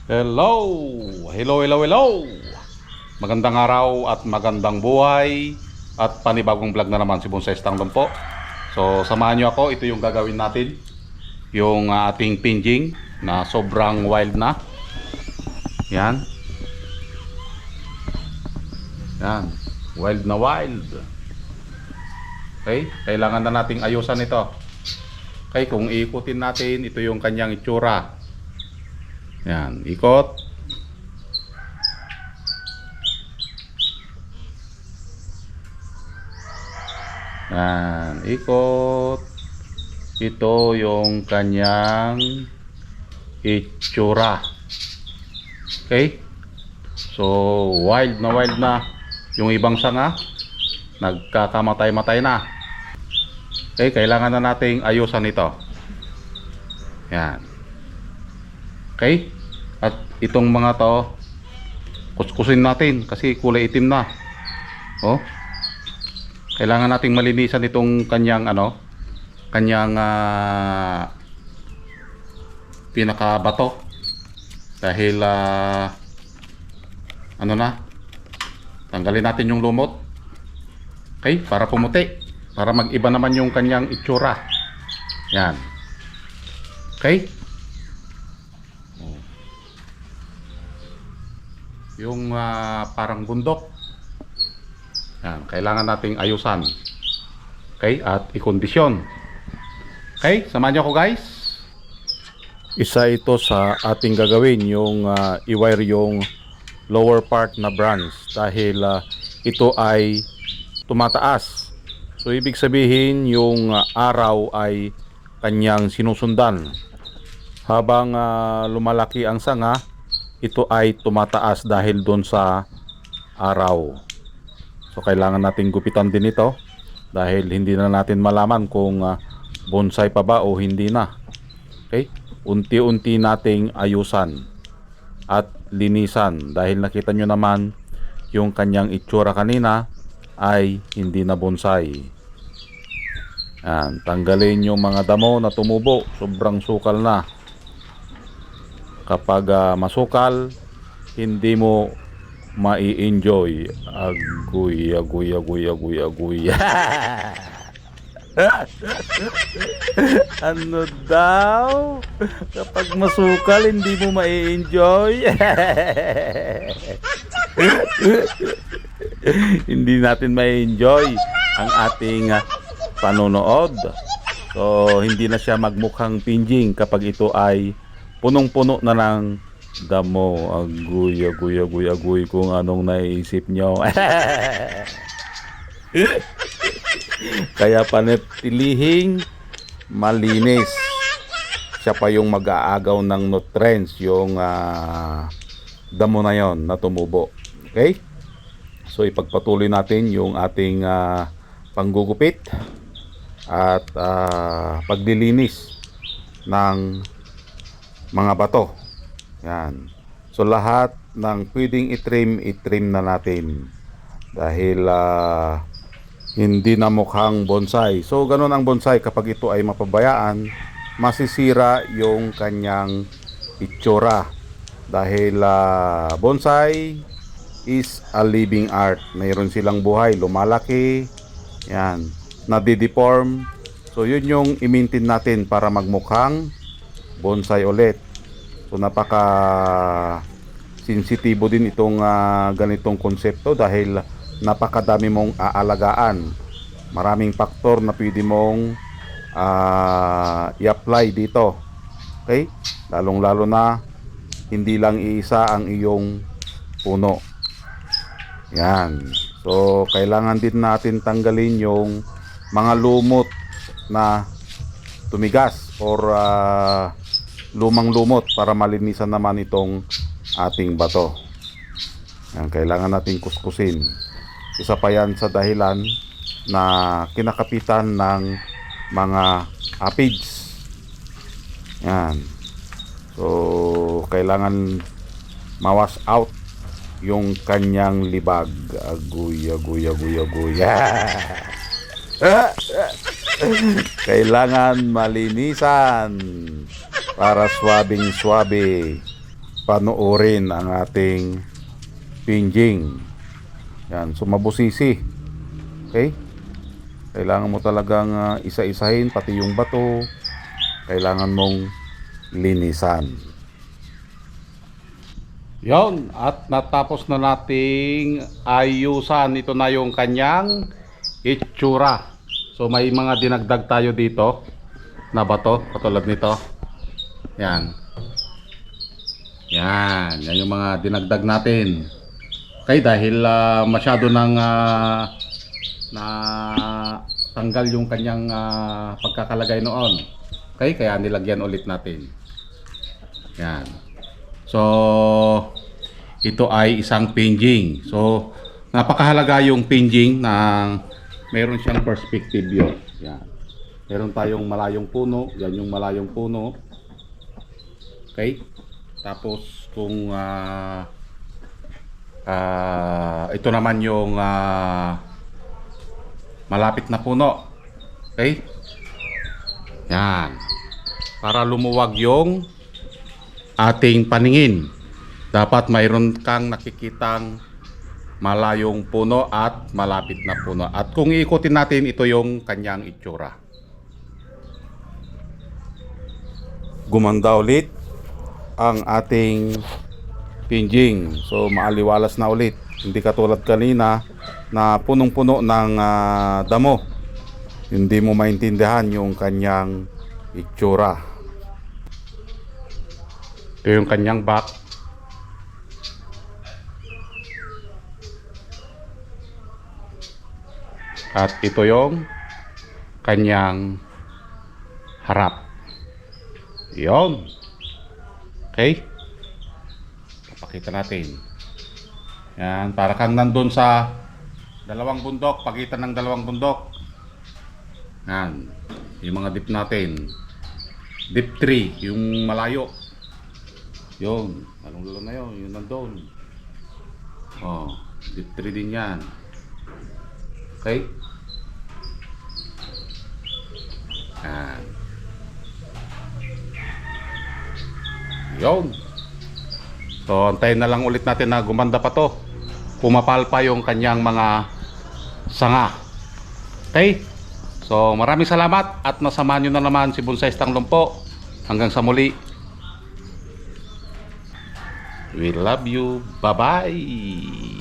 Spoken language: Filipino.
Hello! Hello, hello, hello! Magandang araw at magandang buhay at panibagong vlog na naman si Bonsai Stangdom po. So, samahan nyo ako. Ito yung gagawin natin. Yung ating pinjing na sobrang wild na. Yan. Yan. Wild na wild. Okay? Kailangan na nating ayusan ito. Okay, kung iikutin natin, ito yung kanyang itsura. Yan, ikot. Yan, ikot. Ito yung kanyang itsura. Okay? So, wild na yung ibang sanga. Nagkakamatay-matay na. Okay, kailangan na nating ayusan ito. Yan. Okay? At itong mga to, kuskusin natin kasi kulay itim na. Oh. Kailangan nating malinisan itong kanyang kanyang pinakabato. Dahil tanggalin natin yung lumot. Okay? Para pumuti. Para mag-iba naman yung kanyang itsura. Yan. Okay? Yung parang bundok. Yan, kailangan nating ayusan. Okay? At ikondisyon. Okay? Samahan niyo ako, guys. Isa ito sa ating gagawin, yung i-wire yung lower part na branch dahil ito ay tumataas. So ibig sabihin yung araw ay kanyang sinusundan. Habang lumalaki ang sanga, ito ay tumataas dahil doon sa araw. So kailangan nating gupitan din ito dahil hindi na natin malaman kung bonsai pa ba o hindi na. Okay? Unti-unti nating ayusan at linisan dahil nakita nyo naman yung kanyang itsura kanina ay hindi na bonsai. Yan, tanggalin yung mga damo na tumubo, sobrang sukal na. Kapag masukal, hindi mo mai-enjoy. Agoy. Ano daw? Kapag masukal, hindi mo mai-enjoy. Hindi natin mai-enjoy ang ating panonood. So, hindi na siya magmukhang pinjing kapag ito ay punong-puno na ng damo. Agoy kung anong naisip nyo. Kaya panatilihing malinis. Siya pa yung mag-aagaw ng nutrients, yung damo na yon na tumubo. Okay? So ipagpatuloy natin yung ating panggugupit at paglilinis ng mga bato. Yan. So lahat ng pwedeng itrim na natin dahil hindi na mukhang bonsai. So ganun ang bonsai, kapag ito ay mapabayaan, masisira yung kanyang itsura dahil bonsai is a living art. Mayroon silang buhay, lumalaki, yan, nadideform. So yun yung i-maintain natin para magmukhang bonsai ulit. So napaka sensitibo din itong ganitong konsepto dahil napakadami mong aalagaan. Maraming faktor na pwede mong i-apply dito. Okay? Lalong-lalo na hindi lang iisa ang iyong puno. Yan. So kailangan din natin tanggalin yung mga lumot na tumigas or lumang lumot para malinisan naman itong ating bato. Yan, kailangan natin kuskusin. Isa pa yan sa dahilan na kinakapitan ng mga aphids. Yan. So kailangan mawas out yung kanyang libag. Agoy. Kailangan malinisan para swabing swabe. panoorin ang ating pinjing. Yan, so mabusisi. Okay? Kailangan mo talagang isa-isahin pati yung bato. Kailangan mong linisan. Yon, at natapos na nating ayusan. Ito na yung kanyang itsura. So may mga dinagdag tayo dito na bato, katulad nito. Yan. Yan yung mga dinagdag natin. Okay, dahil masyado nang na tanggal yung kanyang pagkakalagay noon. Okay, kaya nilagyan ulit natin. Yan. So, ito ay isang pinjing. So, napakahalaga yung pinjing na meron siyang perspective yun. Yan. Meron tayong malayong puno. Yan yung malayong puno. Okay? Tapos, kung ito naman yung malapit na puno. Okay? Yan. Para lumuwag yung ating paningin, dapat mayroon kang nakikitang malayong puno at malapit na puno. At kung iikutin natin, ito yung kanyang itsura. Gumanda ulit ang ating pinjing. So maaliwalas na ulit. Hindi katulad kanina na punong-puno ng damo. Hindi mo maintindihan yung kanyang itsura. Ito yung kanyang back. At ito yung kanyang harap. Yon. Okay? Papakita natin. Yan, para kang nandun sa dalawang bundok, pagitan ng dalawang bundok. Yan, yung mga dip natin. Dip 3, yung malayo. Yun, anong lalo na yun, yun nandun. Oh, dip 3 din yan. Okay? Yan. Yun. So, antayin na lang ulit natin na gumanda pa to. Pumapalpa yung kanyang mga sanga. Okay? So, maraming salamat at nasamahan nyo na naman si Bonsai Tanglong. Hanggang sa muli. We love you. Bye-bye.